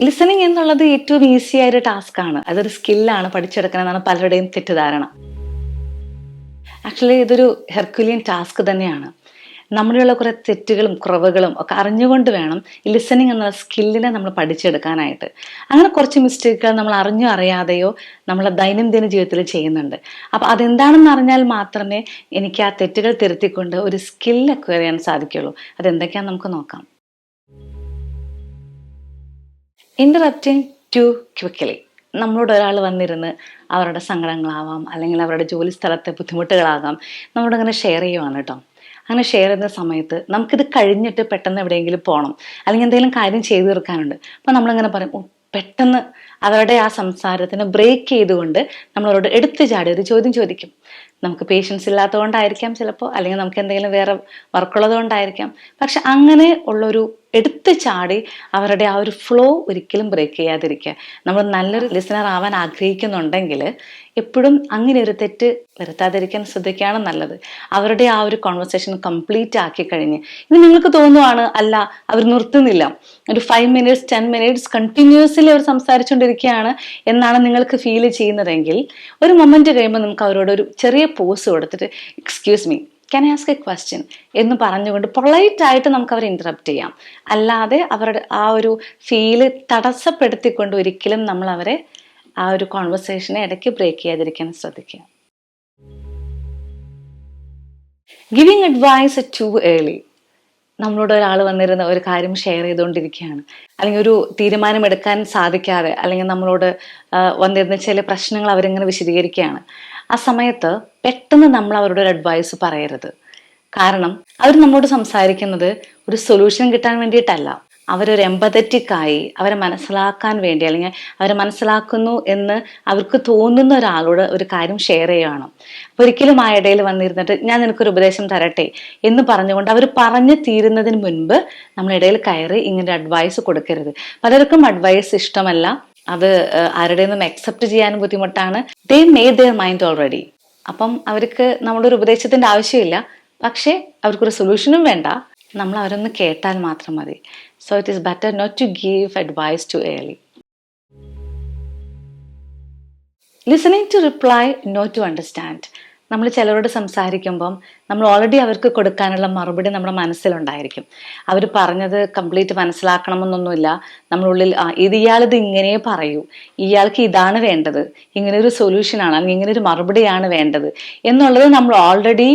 Listening എന്നുള്ളത് ഏറ്റവും easy ആയ ഒരു ടാസ്ക് ആണ്. അതൊരു സ്കില്ലാണ്, പഠിച്ചെടുക്കണം എന്നാണ് പലരുടെയും തെറ്റിദ്ധാരണ. ആക്ച്വലി ഇതൊരു ഹെർക്കുലിയൻ ടാസ്ക് തന്നെയാണ്. നമ്മളിലുള്ള കുറെ തെറ്റുകളും കുറവുകളും ഒക്കെ അറിഞ്ഞുകൊണ്ട് വേണം ഈ ലിസണിങ് എന്ന സ്കില്ലിനെ നമ്മൾ പഠിച്ചെടുക്കാനായിട്ട്. അങ്ങനെ കുറച്ച് മിസ്റ്റേക്കുകൾ നമ്മൾ അറിഞ്ഞോ അറിയാതെയോ നമ്മളെ ദൈനംദിന ജീവിതത്തിൽ ചെയ്യുന്നുണ്ട്. അപ്പൊ അതെന്താണെന്ന് അറിഞ്ഞാൽ മാത്രമേ എനിക്ക് ആ തെറ്റുകൾ തിരുത്തിക്കൊണ്ട് ഒരു സ്കിൽ അക്വയർ ചെയ്യാൻ സാധിക്കുള്ളൂ. അതെന്തൊക്കെയാണെന്ന് നമുക്ക് നോക്കാം. Interrupting too quickly. നമ്മളോട് ഒരാൾ വന്നിരുന്ന് അവരുടെ സങ്കടങ്ങളാവാം, അല്ലെങ്കിൽ അവരുടെ ജോലി സ്ഥലത്തെ ബുദ്ധിമുട്ടുകളാകാം, നമ്മളോട് അങ്ങനെ ഷെയർ ചെയ്യുവാണ് കേട്ടോ. അങ്ങനെ ഷെയർ ചെയ്യുന്ന സമയത്ത് നമുക്കിത് കഴിഞ്ഞിട്ട് പെട്ടെന്ന് എവിടെയെങ്കിലും പോകണം, അല്ലെങ്കിൽ എന്തെങ്കിലും കാര്യം ചെയ്തു തീർക്കാനുണ്ട്. അപ്പം നമ്മളിങ്ങനെ പറയും, പെട്ടെന്ന് അവരുടെ ആ സംസാരത്തിന് ബ്രേക്ക് ചെയ്തുകൊണ്ട് നമ്മളവരോട് എടുത്തു ചാടി ഒരു ചോദ്യം ചോദിക്കും. നമുക്ക് പേഷ്യൻസ് ഇല്ലാത്തതുകൊണ്ടായിരിക്കാം ചിലപ്പോൾ, അല്ലെങ്കിൽ നമുക്ക് എന്തെങ്കിലും വേറെ വർക്കുള്ളത് കൊണ്ടായിരിക്കാം. പക്ഷെ അങ്ങനെ ഉള്ളൊരു എടുത്തു ചാടി അവരുടെ ആ ഒരു ഫ്ലോ ഒരിക്കലും ബ്രേക്ക് ചെയ്യാതിരിക്കുക. നമ്മൾ നല്ലൊരു ലിസണർ ആവാൻ ആഗ്രഹിക്കുന്നുണ്ടെങ്കിൽ എപ്പോഴും അങ്ങനെ ഒരു തെറ്റ് വരുത്താതിരിക്കാൻ ശ്രദ്ധിക്കുകയാണ് നല്ലത്. അവരുടെ ആ ഒരു കോൺവെർസേഷൻ കംപ്ലീറ്റ് ആക്കി കഴിഞ്ഞ് ഇനി നിങ്ങൾക്ക് തോന്നുവാണ് അല്ല അവർ നിർത്തുന്നില്ല, ഒരു 5 minutes 10 minutes കണ്ടിന്യൂസ്ലി അവർ സംസാരിച്ചുകൊണ്ടിരിക്കുകയാണ് എന്നാണ് നിങ്ങൾക്ക് ഫീൽ ചെയ്യുന്നതെങ്കിൽ ഒരു മൊമെന്റ് കഴിയുമ്പോൾ നമുക്ക് അവരോട് ഒരു ചെറിയ പോസ് കൊടുത്തിട്ട് excuse me, can I ask A question എന്ന് പറഞ്ഞുകൊണ്ട് പൊളൈറ്റ് ആയിട്ട് നമുക്ക് അവരെ ഇന്ററപ്റ്റ് ചെയ്യാം. അല്ലാതെ അവരുടെ ആ ഒരു ഫീല് തടസ്സപ്പെടുത്തിക്കൊണ്ട് ഒരിക്കലും നമ്മൾ അവരെ ആ ഒരു കോൺവെർസേഷനെ ഇടയ്ക്ക് ബ്രേക്ക് ചെയ്യാതിരിക്കാൻ ശ്രദ്ധിക്കുക. Giving advice too early. നമ്മളോട് ഒരാൾ വന്നിരുന്ന ഒരു കാര്യം ഷെയർ ചെയ്തുകൊണ്ടിരിക്കുകയാണ്, അല്ലെങ്കിൽ ഒരു തീരുമാനം എടുക്കാൻ സാധിക്കാതെ, അല്ലെങ്കിൽ നമ്മളോട് വന്നിരുന്ന ചില പ്രശ്നങ്ങൾ അവരിങ്ങനെ വിശദീകരിക്കുകയാണ്. ആ സമയത്ത് പെട്ടെന്ന് നമ്മൾ അവരോട് ഒരു അഡ്വൈസ് പറയരുത്. കാരണം അവർ നമ്മളോട് സംസാരിക്കുന്നത് ഒരു സൊല്യൂഷൻ കിട്ടാൻ വേണ്ടിയിട്ടല്ല. അവരൊരു എമ്പതറ്റിക് ആയി അവരെ മനസ്സിലാക്കാൻ വേണ്ടി, അല്ലെങ്കിൽ അവരെ മനസ്സിലാക്കുന്നു എന്ന് അവർക്ക് തോന്നുന്ന ഒരാളോട് ഒരു കാര്യം ഷെയർ ചെയ്യുകയാണ്. അപ്പൊ ഒരിക്കലും ആ ഇടയിൽ വന്നിരുന്നിട്ട് ഞാൻ നിനക്കൊരു ഉപദേശം തരട്ടെ എന്ന് പറഞ്ഞുകൊണ്ട് അവർ പറഞ്ഞു തീരുന്നതിന് മുൻപ് നമ്മൾ ഇടയിൽ കയറി ഇങ്ങനെ അഡ്വൈസ് കൊടുക്കരുത്. പലർക്കും അഡ്വൈസ് ഇഷ്ടമല്ല, അത് ആരുടെ നിന്നും അക്സെപ്റ്റ് ചെയ്യാനും ബുദ്ധിമുട്ടാണ്. ദേ മേഡ് ദെയർ മൈൻഡ് ഓൾറെഡി. അപ്പം അവർക്ക് നമ്മുടെ ഒരു ഉപദേശത്തിന്റെ ആവശ്യമില്ല, പക്ഷേ അവർക്കൊരു സൊല്യൂഷനും വേണ്ട, നമ്മൾ അവരൊന്ന് കേട്ടാൽ മാത്രം മതി. So it is better not to give advice too early. Listening to reply, not to understand. നമ്മൾ ചിലരോട് സംസാരിക്കുമ്പം നമ്മൾ ഓൾറെഡി അവർക്ക് കൊടുക്കാനുള്ള മറുപടി നമ്മുടെ മനസ്സിലുണ്ടായിരിക്കും. അവർ പറഞ്ഞത് കംപ്ലീറ്റ് മനസ്സിലാക്കണമെന്നൊന്നുമില്ല. നമ്മളുള്ളിൽ ഇയാളിത് ഇങ്ങനെ പറയൂ, ഇയാൾക്ക് ഇതാണ് വേണ്ടത്, ഇങ്ങനെ ഒരു സൊല്യൂഷനാണ്, അല്ലെങ്കിൽ ഇങ്ങനെ ഒരു മറുപടിയാണ് വേണ്ടത് എന്നുള്ളത് നമ്മൾ ഓൾറെഡി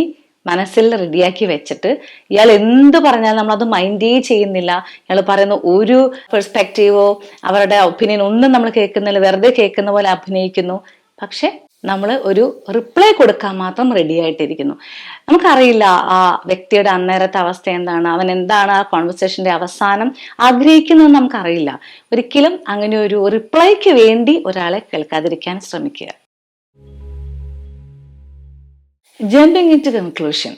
മനസ്സിൽ റെഡിയാക്കി വെച്ചിട്ട് ഇയാൾ എന്ത് പറഞ്ഞാലും നമ്മളത് മൈൻഡേ ചെയ്യുന്നില്ല. ഇയാൾ പറയുന്ന ഒരു പെർസ്പെക്റ്റീവോ അവരുടെ ഒപ്പീനിയൻ ഒന്നും നമ്മൾ കേൾക്കുന്നില്ല, വെറുതെ കേൾക്കുന്ന പോലെ അഭിനയിക്കുന്നു. പക്ഷെ നമ്മൾ ഒരു റിപ്ലൈ കൊടുക്കാൻ മാത്രം റെഡി ആയിട്ടിരിക്കുന്നു. നമുക്കറിയില്ല ആ വ്യക്തിയുടെ അന്നേരത്തെ അവസ്ഥ എന്താണ്, അവൻ എന്താണ് ആ കോൺവെർസേഷന്റെ അവസാനം ആഗ്രഹിക്കുന്നതെന്ന് നമുക്കറിയില്ല. ഒരിക്കലും അങ്ങനെ ഒരു റിപ്ലൈക്ക് വേണ്ടി ഒരാളെ കേൾക്കാതിരിക്കാൻ ശ്രമിക്കുക. Jumping into conclusion.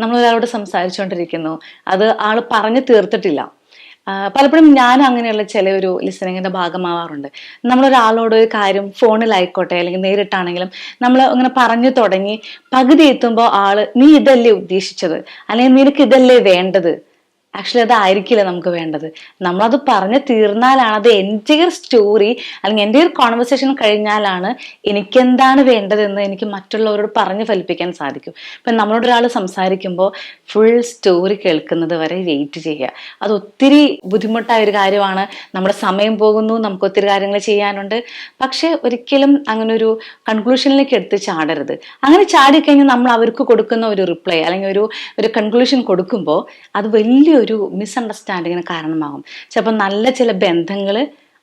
നമ്മൾ ഒരാളോട് സംസാരിച്ചുകൊണ്ടിരിക്കുന്നു, അത് ആൾ പറഞ്ഞു തീർത്തിട്ടില്ല. പലപ്പോഴും ഞാൻ അങ്ങനെയുള്ള ചില ഒരു ലിസണിങ്ങിന്റെ ഭാഗമാവാറുണ്ട്. നമ്മളൊരാളോട് ഒരു കാര്യം ഫോണിലായിക്കോട്ടെ അല്ലെങ്കിൽ നേരിട്ടാണെങ്കിലും നമ്മൾ ഇങ്ങനെ പറഞ്ഞു തുടങ്ങി പകുതി എത്തുമ്പോൾ ആള് നീ ഇതല്ലേ ഉദ്ദേശിച്ചത്, അല്ലെങ്കിൽ നിനക്ക് ഇതല്ലേ വേണ്ടത്, ആക്ച്വലി അതായിരിക്കില്ല നമുക്ക് വേണ്ടത്. നമ്മളത് പറഞ്ഞു തീർന്നാലാണ്, അത് എൻ്റെയർ സ്റ്റോറി അല്ലെങ്കിൽ എൻ്റെയർ കോൺവെർസേഷൻ കഴിഞ്ഞാലാണ് എനിക്കെന്താണ് വേണ്ടതെന്ന് എനിക്ക് മറ്റുള്ളവരോട് പറഞ്ഞു ഫലിപ്പിക്കാൻ സാധിക്കും. ഇപ്പം നമ്മളോട് ഒരാൾ സംസാരിക്കുമ്പോൾ ഫുൾ സ്റ്റോറി കേൾക്കുന്നത് വരെ വെയിറ്റ് ചെയ്യുക. അത് ഒത്തിരി ബുദ്ധിമുട്ടായ ഒരു കാര്യമാണ്. നമ്മുടെ സമയം പോകുന്നു, നമുക്ക് ഒത്തിരി കാര്യങ്ങൾ ചെയ്യാനുണ്ട്. പക്ഷെ ഒരിക്കലും അങ്ങനെ ഒരു കൺക്ലൂഷനിലേക്ക് എടുത്ത് ചാടരുത്. അങ്ങനെ ചാടിക്കഴിഞ്ഞാൽ നമ്മൾ അവർക്ക് കൊടുക്കുന്ന ഒരു റിപ്ലൈ അല്ലെങ്കിൽ ഒരു കൺക്ലൂഷൻ കൊടുക്കുമ്പോൾ അത് വലിയൊരു മിസ്അണ്ടർസ്റ്റാൻഡിങ്ങിന് കാരണമാകും. ചിലപ്പോൾ നല്ല ചില ബന്ധങ്ങൾ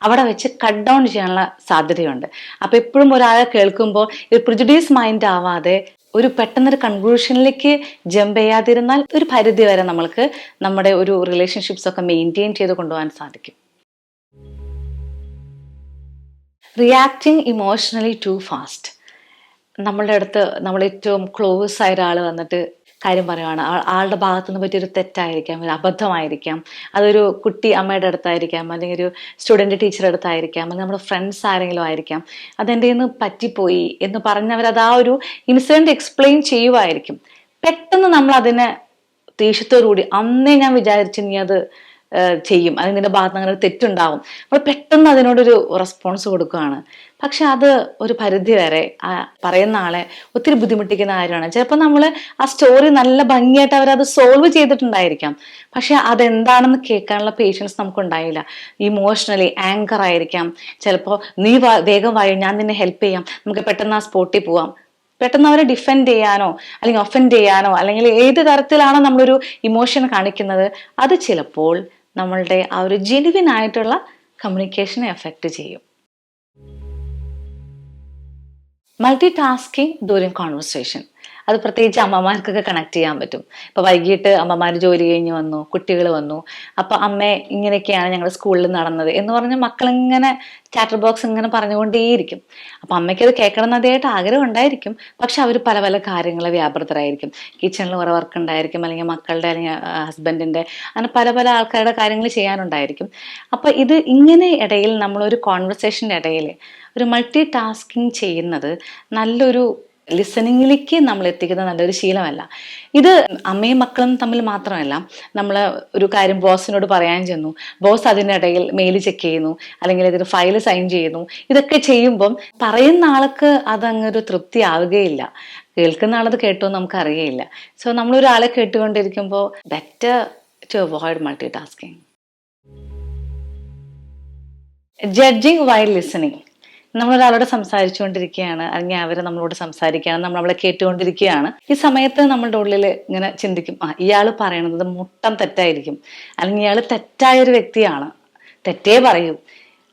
അവിടെ വെച്ച് കട്ട് ഡൗൺ ചെയ്യാനുള്ള സാധ്യതയുണ്ട്. അപ്പൊ എപ്പോഴും ഒരാളെ കേൾക്കുമ്പോൾ ഒരു പ്രിജുഡീസ് മൈൻഡ് ആവാതെ ഒരു പെട്ടെന്നൊരു കൺക്ലൂഷനിലേക്ക് ജമ്പ് ചെയ്യാതിരുന്നാൽ ഒരു പരിധി വരെ നമ്മൾക്ക് നമ്മുടെ ഒരു റിലേഷൻഷിപ്സ് ഒക്കെ മെയിൻറ്റെയിൻ ചെയ്ത് കൊണ്ടുപോകാൻ സാധിക്കും. Reacting emotionally too fast. നമ്മളുടെ അടുത്ത് നമ്മൾ ഏറ്റവും ക്ലോസ് ആയ ഒരാൾ വന്നിട്ട് കാര്യം പറയുവാണ്, ആളുടെ ഭാഗത്തു നിന്ന് പറ്റിയൊരു തെറ്റായിരിക്കാം, ഒരു അബദ്ധമായിരിക്കാം, അതൊരു കുട്ടി അമ്മയുടെ അടുത്തായിരിക്കാം, അല്ലെങ്കിൽ ഒരു സ്റ്റുഡൻറ്റ് ടീച്ചറുടെ അടുത്തായിരിക്കാം, അല്ലെങ്കിൽ നമ്മുടെ ഫ്രണ്ട്സ് ആരെങ്കിലും ആയിരിക്കാം. അതെൻ്റെ നിന്ന് പറ്റിപ്പോയി എന്ന് പറഞ്ഞവരത് ആ ഒരു ഇൻസിഡൻറ്റ് എക്സ്പ്ലെയിൻ ചെയ്യുമായിരിക്കും. പെട്ടെന്ന് നമ്മൾ അതിനെ ദേഷ്യത്തോടുകൂടി അന്നേ ഞാൻ വിചാരിച്ചു നീ അത് ചെയ്യും, അല്ലെങ്കിൽ നിന്റെ ഭാഗത്ത് അങ്ങനെ ഒരു തെറ്റുണ്ടാവും, നമ്മൾ പെട്ടെന്ന് അതിനോടൊരു റെസ്പോൺസ് കൊടുക്കുകയാണ്. പക്ഷെ അത് ഒരു പരിധി വരെ ആ പറയുന്ന ആളെ ഒത്തിരി ബുദ്ധിമുട്ടിക്കുന്ന കാര്യമാണ്. ചിലപ്പോൾ നമ്മൾ ആ സ്റ്റോറി നല്ല ഭംഗിയായിട്ട് അവരത് സോൾവ് ചെയ്തിട്ടുണ്ടായിരിക്കാം, പക്ഷെ അതെന്താണെന്ന് കേൾക്കാനുള്ള പേഷ്യൻസ് നമുക്കുണ്ടായില്ല. ഇമോഷണലി ആങ്കർ ആയിരിക്കാം. ചിലപ്പോൾ നീ വേഗം വായോ, ഞാൻ നിന്നെ ഹെൽപ്പ് ചെയ്യാം, നമുക്ക് പെട്ടെന്ന് ആ സ്പോട്ടിൽ പോവാം. പെട്ടെന്ന് അവരെ ഡിഫെൻഡ് ചെയ്യാനോ അല്ലെങ്കിൽ ഒഫൻഡ് ചെയ്യാനോ അല്ലെങ്കിൽ ഏത് തരത്തിലാണോ നമ്മളൊരു ഇമോഷൻ കാണിക്കുന്നത്, അത് ചിലപ്പോൾ നമ്മളുടെ ആ ഒരു ജെനുവിൻ ആയിട്ടുള്ള കമ്മ്യൂണിക്കേഷനെ എഫക്റ്റ് ചെയ്യും. മൾട്ടി ടാസ്കിങ് ഡ്യൂറിങ് കോൺവെർസേഷൻ, അത് പ്രത്യേകിച്ച് അമ്മമാർക്കൊക്കെ കണക്ട് ചെയ്യാൻ പറ്റും. ഇപ്പൊ വൈകിട്ട് അമ്മമാർ ജോലി കഴിഞ്ഞ് വന്നു, കുട്ടികൾ വന്നു, അപ്പൊ അമ്മേ ഇങ്ങനെയൊക്കെയാണ് ഞങ്ങൾ സ്കൂളിൽ നടന്നത് എന്ന് പറഞ്ഞ് മക്കളിങ്ങനെ ചാറ്റർ ബോക്സ് ഇങ്ങനെ പറഞ്ഞുകൊണ്ടേയിരിക്കും. അപ്പൊ അമ്മയ്ക്ക് അത് കേൾക്കണം എന്നതായിട്ട് ആഗ്രഹം ഉണ്ടായിരിക്കും, പക്ഷെ അവർ പല പല കാര്യങ്ങൾ വ്യാപൃതരായിരിക്കും. കിച്ചണിൽ കുറെ വർക്ക് ഉണ്ടായിരിക്കും, അല്ലെങ്കിൽ മക്കളുടെ അല്ലെങ്കിൽ ഹസ്ബൻഡിന്റെ, അങ്ങനെ പല പല ആൾക്കാരുടെ കാര്യങ്ങൾ ചെയ്യാനുണ്ടായിരിക്കും. അപ്പൊ ഇത് ഇങ്ങനെ ഇടയിൽ നമ്മളൊരു കോൺവെർസേഷൻ്റെ ഇടയിൽ ഒരു മൾട്ടി ടാസ്കിങ് ചെയ്യുന്നത് നല്ലൊരു ലിസണിങ്ങിലേക്ക് നമ്മൾ എത്തിക്കുന്ന നല്ലൊരു ശീലമല്ല. ഇത് അമ്മയും മക്കളും തമ്മിൽ മാത്രമല്ല, നമ്മൾ ഒരു കാര്യം ബോസിനോട് പറയാൻ ചെന്നു, ബോസ് അതിനിടയിൽ മെയിൽ ചെക്ക് ചെയ്യുന്നു, അല്ലെങ്കിൽ ഇതൊരു ഫയൽ സൈൻ ചെയ്യുന്നു. ഇതൊക്കെ ചെയ്യുമ്പം പറയുന്ന ആൾക്ക് അതങ്ങൊരു തൃപ്തി ആവുകയില്ല, കേൾക്കുന്ന ആളത് കേട്ടോ നമുക്ക് അറിയയില്ല. സോ നമ്മളൊരാളെ കേട്ടുകൊണ്ടിരിക്കുമ്പോൾ better to avoid multitasking. Judging while listening, നമ്മളൊരാളോട് സംസാരിച്ചുകൊണ്ടിരിക്കുകയാണ്, അല്ലെങ്കിൽ അവർ നമ്മളോട് സംസാരിക്കുകയാണ്, നമ്മൾ അവളെ കേട്ടുകൊണ്ടിരിക്കുകയാണ്. ഈ സമയത്ത് നമ്മളുടെ ഉള്ളിൽ ഇങ്ങനെ ചിന്തിക്കും, ഇയാൾ പറയണത് മുട്ടം തെറ്റായിരിക്കും, അല്ലെങ്കിൽ ഇയാൾ തെറ്റായൊരു വ്യക്തിയാണ്, തെറ്റേ പറയൂ,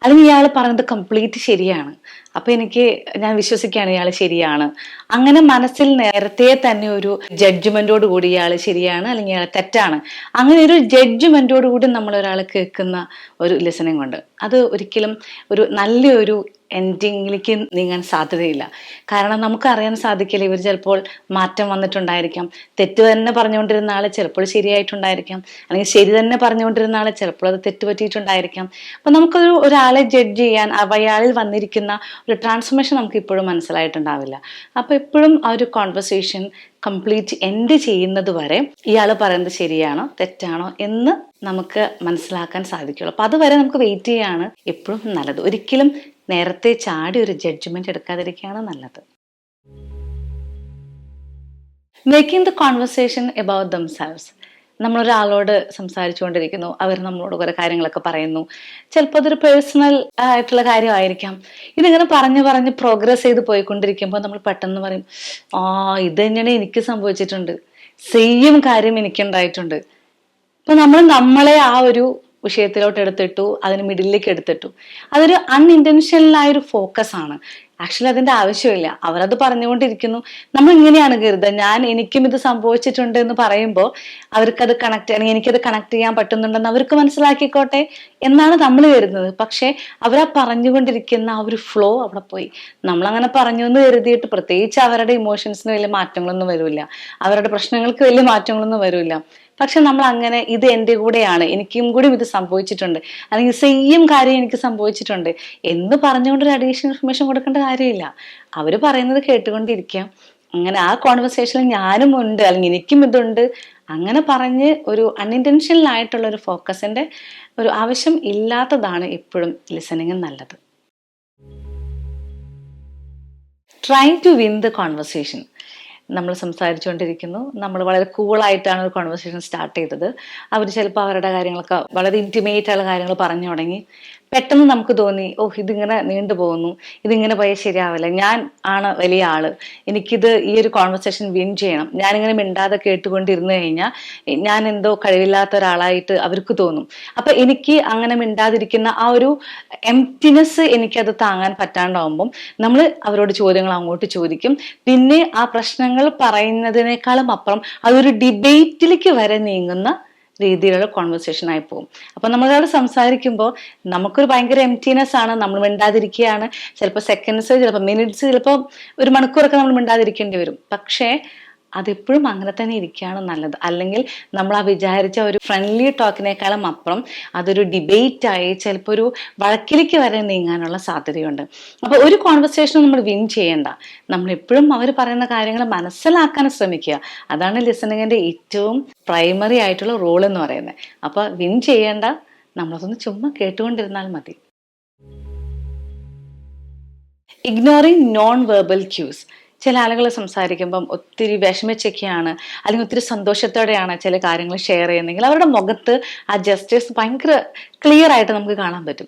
അല്ലെങ്കിൽ ഇയാൾ പറയുന്നത് കംപ്ലീറ്റ് ശരിയാണ്, അപ്പൊ ഞാൻ വിശ്വസിക്കുകയാണ് ഇയാൾ ശരിയാണ്. അങ്ങനെ മനസ്സിൽ നേരത്തെ തന്നെ ഒരു ജഡ്ജ്മെന്റോട് കൂടി ഇയാൾ ശരിയാണ് അല്ലെങ്കിൽ ഇയാൾ തെറ്റാണ്, അങ്ങനെ ഒരു ജഡ്ജ്മെന്റോട് കൂടി നമ്മൾ ഒരാൾ കേൾക്കുന്ന ഒരു ലിസണിങ് ഉണ്ട്. അത് ഒരിക്കലും ഒരു നല്ലൊരു എൻഡിങ്ങിലേക്ക് നീങ്ങാൻ സാധ്യതയില്ല. കാരണം നമുക്കറിയാൻ സാധിക്കില്ല, ഇവർ ചിലപ്പോൾ മാറ്റം വന്നിട്ടുണ്ടായിരിക്കാം. തെറ്റ് തന്നെ പറഞ്ഞുകൊണ്ടിരുന്ന ആൾ ചിലപ്പോൾ ശരിയായിട്ടുണ്ടായിരിക്കാം, അല്ലെങ്കിൽ ശരി തന്നെ പറഞ്ഞുകൊണ്ടിരുന്ന ആൾ ചിലപ്പോൾ അത് തെറ്റുപറ്റിയിട്ടുണ്ടായിരിക്കാം. അപ്പൊ നമുക്കൊരു ഒരാളെ ജഡ്ജ് ചെയ്യാൻ അയാളിൽ വന്നിരിക്കുന്ന ഒരു ട്രാൻസ്ഫോർമേഷൻ നമുക്ക് ഇപ്പോഴും മനസ്സിലായിട്ടുണ്ടാവില്ല. അപ്പൊ എപ്പോഴും ആ ഒരു കോൺവെർസേഷൻ കംപ്ലീറ്റ് എൻഡ് ചെയ്യുന്നത് വരെ ഇയാൾ പറയുന്നത് ശരിയാണോ തെറ്റാണോ എന്ന് നമുക്ക് മനസ്സിലാക്കാൻ സാധിക്കുള്ളൂ. അപ്പൊ അതുവരെ നമുക്ക് വെയിറ്റ് ചെയ്യാണ് എപ്പോഴും നല്ലത്. ഒരിക്കലും നേരത്തെ ചാടി ഒരു ജഡ്ജ്മെന്റ് എടുക്കാതിരിക്കുകയാണ് നല്ലത്. Making the conversation about themselves, നമ്മളൊരാളോട് സംസാരിച്ചുകൊണ്ടിരിക്കുന്നു, അവർ നമ്മളോട് കുറെ കാര്യങ്ങളൊക്കെ പറയുന്നു, ചിലപ്പോൾ അതൊരു പേഴ്സണൽ ആയിട്ടുള്ള കാര്യമായിരിക്കാം. ഇതിങ്ങനെ പറഞ്ഞ് പറഞ്ഞ് പ്രോഗ്രസ് ചെയ്ത് പോയിക്കൊണ്ടിരിക്കുമ്പോൾ നമ്മൾ പെട്ടെന്ന് പറയും, ഇത് തന്നെയാണ് എനിക്ക് സംഭവിച്ചിട്ടുണ്ട്, സെയിം കാര്യം എനിക്കുണ്ടായിട്ടുണ്ട്. അപ്പൊ നമ്മളെ ആ ഒരു വിഷയത്തിലോട്ട് എടുത്തിട്ടു, അതിന് മിഡിലേക്ക് എടുത്തിട്ടു. അതൊരു അൺഇൻറ്റൻഷനൽ ആയൊരു ഫോക്കസ് ആണ്. ആക്ച്വലി അതിന്റെ ആവശ്യമില്ല. അവരത് പറഞ്ഞുകൊണ്ടിരിക്കുന്നു, നമ്മൾ ഇങ്ങനെയാണ് കരുതുക, എനിക്കും ഇത് സംഭവിച്ചിട്ടുണ്ട് എന്ന് പറയുമ്പോൾ അവർക്കത് കണക്ട്, അല്ലെങ്കിൽ എനിക്കത് കണക്ട് ചെയ്യാൻ പറ്റുന്നുണ്ടെന്ന് അവർക്ക് മനസ്സിലാക്കിക്കോട്ടെ എന്നാണ് നമ്മൾ കരുതുന്നത്. പക്ഷെ അവരാ പറഞ്ഞുകൊണ്ടിരിക്കുന്ന ആ ഒരു ഫ്ലോ അവിടെ പോയി. നമ്മളങ്ങനെ പറഞ്ഞു എന്ന് കരുതിയിട്ട് പ്രത്യേകിച്ച് അവരുടെ ഇമോഷൻസിന് വലിയ മാറ്റങ്ങളൊന്നും വരില്ല, അവരുടെ പ്രശ്നങ്ങൾക്ക് വലിയ മാറ്റങ്ങളൊന്നും വരില്ല. പക്ഷെ നമ്മൾ അങ്ങനെ ഇത് എൻ്റെ കൂടെയാണ്, എനിക്കും കൂടി ഇത് സംഭവിച്ചിട്ടുണ്ട്, അല്ലെങ്കിൽ സെയിം കാര്യം എനിക്ക് സംഭവിച്ചിട്ടുണ്ട് എന്ന് പറഞ്ഞുകൊണ്ട് ഒരു അഡീഷണൽ ഇൻഫർമേഷൻ കൊടുക്കേണ്ട കാര്യമില്ല. അവർ പറയുന്നത് കേട്ടുകൊണ്ടിരിക്കാം. അങ്ങനെ ആ കോൺവെർസേഷനിൽ ഞാനും ഉണ്ട്, അല്ലെങ്കിൽ എനിക്കും ഇതുണ്ട്, അങ്ങനെ പറഞ്ഞ് ഒരു അൺഇൻറ്റൻഷനൽ ആയിട്ടുള്ള ഒരു ഫോക്കസിന്റെ ഒരു ആവശ്യം ഇല്ലാത്തതാണ് എപ്പോഴും ലിസണിങ് നല്ലത്. Try to win the conversation. നമ്മൾ സംസാരിച്ചുകൊണ്ടിരിക്കുന്നു, നമ്മൾ വളരെ കൂളായിട്ടാണ് ഒരു കോൺവെർസേഷൻ സ്റ്റാർട്ട് ചെയ്തത്. അവർ ചിലപ്പോൾ അവരുടെ കാര്യങ്ങളൊക്കെ വളരെ ഇൻറ്റിമേറ്റ് ആയുള്ള കാര്യങ്ങൾ പറഞ്ഞു തുടങ്ങി. പെട്ടെന്ന് നമുക്ക് തോന്നി, ഇതിങ്ങനെ നീണ്ടുപോകുന്നു, ഇതിങ്ങനെ പോയാൽ ശരിയാവില്ല, ഞാൻ ആണ് വലിയ ആള്, എനിക്കിത് ഈ ഒരു കോൺവെർസേഷൻ വിൻ ചെയ്യണം, ഞാനിങ്ങനെ മിണ്ടാതെ കേട്ടുകൊണ്ടിരുന്നു കഴിഞ്ഞാൽ ഞാൻ എന്തോ കഴിവില്ലാത്ത ഒരാളായിട്ട് അവർക്ക് തോന്നും. അപ്പൊ എനിക്ക് അങ്ങനെ മിണ്ടാതിരിക്കുന്ന ആ ഒരു എംപ്റ്റിനെസ് എനിക്കത് താങ്ങാൻ പറ്റാണ്ടാവുമ്പം നമ്മൾ അവരോട് ചോദ്യങ്ങൾ അങ്ങോട്ട് ചോദിക്കും. പിന്നെ ആ പ്രശ്നങ്ങൾ പറയുന്നതിനേക്കാളും അപ്പുറം അതൊരു ഡിബേറ്റിലേക്ക് വരെ നീങ്ങുന്ന രീതിയിലുള്ള കോൺവെർസേഷൻ ആയി പോകും. അപ്പൊ നമ്മളോട് സംസാരിക്കുമ്പോൾ നമുക്കൊരു ഭയങ്കര എംപ്റ്റിനെസ് ആണ്, നമ്മൾ മിണ്ടാതിരിക്കുകയാണ്. ചിലപ്പോൾ സെക്കൻഡ്സ്, ചിലപ്പോൾ മിനിറ്റ്സ്, ചിലപ്പോൾ ഒരു മണിക്കൂറൊക്കെ നമ്മൾ മിണ്ടാതിരിക്കേണ്ടി വരും. പക്ഷേ അതെപ്പോഴും അങ്ങനെ തന്നെ ഇരിക്കുകയാണ് നല്ലത്. അല്ലെങ്കിൽ നമ്മൾ ആ വിചാരിച്ച ഒരു ഫ്രണ്ട്ലി ടോക്കിനേക്കാളും അപ്പുറം അതൊരു ഡിബേറ്റായി ചിലപ്പോൾ ഒരു വഴക്കിലേക്ക് വരെ നീങ്ങാനുള്ള സാധ്യതയുണ്ട്. അപ്പോൾ ഒരു കോൺവെർസേഷനും നമ്മൾ വിൻ ചെയ്യേണ്ട, നമ്മൾ എപ്പോഴും അവർ പറയുന്ന കാര്യങ്ങൾ മനസ്സിലാക്കാൻ ശ്രമിക്കുക. അതാണ് ലിസണിങ്ങിൻ്റെ ഏറ്റവും പ്രൈമറി ആയിട്ടുള്ള റോൾ എന്ന് പറയുന്നത്. അപ്പോൾ വിൻ ചെയ്യേണ്ട, നമ്മളതൊന്ന് ചുമ്മാ കേട്ടുകൊണ്ടിരുന്നാൽ മതി. Ignoring non verbal quiz. ചില ആളുകൾ സംസാരിക്കുമ്പം ഒത്തിരി വിഷമിച്ചൊക്കെയാണ് അല്ലെങ്കിൽ ഒത്തിരി സന്തോഷത്തോടെയാണ് ചില കാര്യങ്ങൾ ഷെയർ ചെയ്യുന്നതെങ്കിൽ അവരുടെ മുഖത്ത് ആ ജസ്റ്റേഴ്സ് ഭയങ്കര ക്ലിയർ ആയിട്ട് നമുക്ക് കാണാൻ പറ്റും.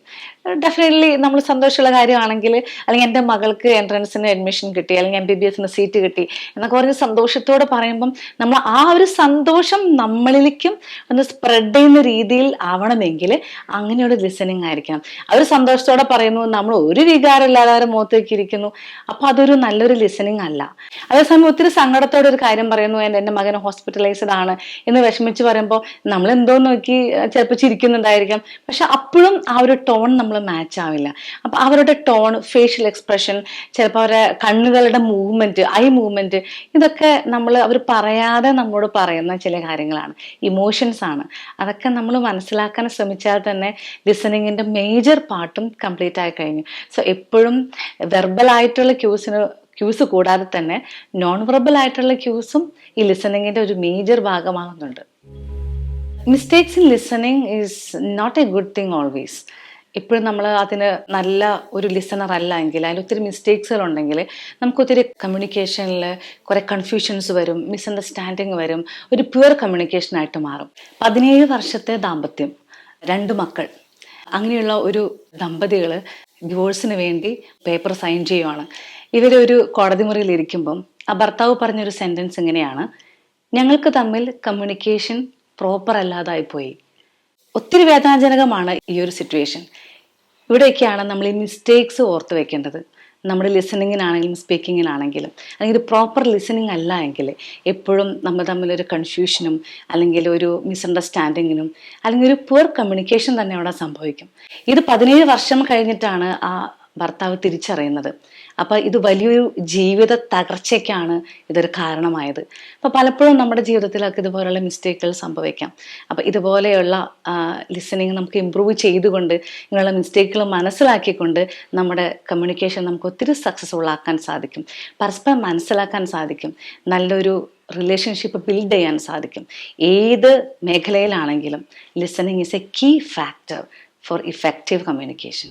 ഡെഫിനറ്റ്ലി നമ്മൾ സന്തോഷമുള്ള കാര്യമാണെങ്കിൽ, അല്ലെങ്കിൽ എൻ്റെ മകൾക്ക് എൻട്രൻസിന് അഡ്മിഷൻ കിട്ടി, അല്ലെങ്കിൽ MBBSന് സീറ്റ് കിട്ടി എന്നൊക്കെ പറഞ്ഞ് സന്തോഷത്തോടെ പറയുമ്പം നമ്മൾ ആ ഒരു സന്തോഷം നമ്മളിലേക്കും ഒന്ന് സ്പ്രെഡ് ചെയ്യുന്ന രീതിയിൽ ആവണമെങ്കിൽ അങ്ങനെയുള്ള ലിസണിങ് ആയിരിക്കണം. അവർ സന്തോഷത്തോടെ പറയുന്നു, നമ്മൾ ഒരു വികാരം ഇല്ലാതെ അവരെ മുഖത്തേക്ക് ഇരിക്കുന്നു, അപ്പോൾ അതൊരു നല്ലൊരു ലിസണിങ് അല്ല. അതേസമയം ഒത്തിരി സങ്കടത്തോടെ ഒരു കാര്യം പറയുന്നു, എൻ്റെ മകൻ ഹോസ്പിറ്റലൈസ്ഡ് ആണ് എന്ന് വിഷമിച്ച് പറയുമ്പോൾ നമ്മൾ എന്തോ നോക്കി ചിലപ്പോൾ ചിരിക്കുന്നുണ്ടായിരിക്കാം, പക്ഷെ അപ്പോഴും ആ ഒരു ടോൺ നമ്മൾ മാച്ച് ആവില്ല. അപ്പൊ അവരുടെ ടോൺ, ഫേഷ്യൽ എക്സ്പ്രഷൻ, ചിലപ്പോൾ അവരുടെ കണ്ണുകളുടെ മൂവ്മെന്റ്, ഐ മൂവ്മെന്റ്, ഇതൊക്കെ അവർ പറയാതെ നമ്മോട് പറയുന്ന ചില കാര്യങ്ങളാണ്, ഇമോഷൻസ് ആണ്. അതൊക്കെ നമ്മൾ മനസ്സിലാക്കാൻ ശ്രമിച്ചാൽ തന്നെ ലിസണിങ്ങിന്റെ മേജർ പാർട്ടും കംപ്ലീറ്റ് ആയി കഴിഞ്ഞു. സോ എപ്പോഴും വെർബൽ ആയിട്ടുള്ള ക്യൂസ് കൂടാതെ തന്നെ നോൺ വെർബൽ ആയിട്ടുള്ള ക്യൂസും ഈ ലിസണിങ്ങിന്റെ ഒരു മേജർ ഭാഗമാകുന്നുണ്ട്. Mistakes in listening is not a good thing always. ഇപ്പോഴും നമ്മൾ അതിന് നല്ല ഒരു ലിസണർ അല്ല എങ്കിൽ, അതിൽ ഒത്തിരി മിസ്റ്റേക്സുകൾ ഉണ്ടെങ്കിൽ നമുക്കൊത്തിരി കമ്മ്യൂണിക്കേഷനിൽ കുറേ കൺഫ്യൂഷൻസ് വരും, മിസ്അണ്ടർസ്റ്റാൻഡിങ് വരും, ഒരു പ്യുവർ കമ്മ്യൂണിക്കേഷനായിട്ട് മാറും. 17 വർഷത്തെ ദാമ്പത്യം, 2 മക്കൾ, അങ്ങനെയുള്ള ഒരു ദമ്പതികൾ ഡിവോഴ്സിന് വേണ്ടി പേപ്പർ സൈൻ ചെയ്യുവാണ്. ഇവരൊരു കോടതി മുറിയിൽ ഇരിക്കുമ്പം ആ ഭർത്താവ് പറഞ്ഞൊരു സെൻറ്റൻസ് ഇങ്ങനെയാണ്: ഞങ്ങൾക്ക് തമ്മിൽ കമ്മ്യൂണിക്കേഷൻ പ്രോപ്പർ അല്ലാതായിപ്പോയി. ഒത്തിരി വേദനാജനകമാണ് ഈ ഒരു സിറ്റുവേഷൻ. ഇവിടെയൊക്കെയാണ് നമ്മൾ ഈ മിസ്റ്റേക്സ് ഓർത്ത് വെക്കേണ്ടത്. നമ്മുടെ ലിസണിങ്ങിനാണെങ്കിലും സ്പീക്കിങ്ങിനാണെങ്കിലും. അല്ലെങ്കിൽ ഒരു പ്രോപ്പർ ലിസണിങ് അല്ല എങ്കിൽ എപ്പോഴും നമ്മൾ തമ്മിലൊരു കൺഫ്യൂഷനും അല്ലെങ്കിൽ ഒരു മിസ്അണ്ടർസ്റ്റാൻഡിങ്ങിനും അല്ലെങ്കിൽ ഒരു പുവർ കമ്മ്യൂണിക്കേഷൻ തന്നെ അവിടെ സംഭവിക്കും. ഇത് 17 വർഷം കഴിഞ്ഞിട്ടാണ് ആ ഭർത്താവ് തിരിച്ചറിയുന്നത്. അപ്പം ഇത് വലിയൊരു ജീവിത തകർച്ചയ്ക്കാണ് ഇതൊരു കാരണമായത്. അപ്പം പലപ്പോഴും നമ്മുടെ ജീവിതത്തിലൊക്കെ ഇതുപോലുള്ള മിസ്റ്റേക്കുകൾ സംഭവിക്കാം. അപ്പം ഇതുപോലെയുള്ള ലിസണിങ് നമുക്ക് ഇമ്പ്രൂവ് ചെയ്തുകൊണ്ട്, ഇങ്ങനെയുള്ള മിസ്റ്റേക്കുകൾ മനസ്സിലാക്കിക്കൊണ്ട് നമ്മുടെ കമ്മ്യൂണിക്കേഷൻ നമുക്ക് ഒത്തിരി സക്സസ്ഫുൾ ആക്കാൻ സാധിക്കും, പരസ്പരം മനസ്സിലാക്കാൻ സാധിക്കും, നല്ലൊരു റിലേഷൻഷിപ്പ് ബിൽഡ് ചെയ്യാൻ സാധിക്കും. ഏത് മേഖലയിലാണെങ്കിലും listening is a key factor for effective communication.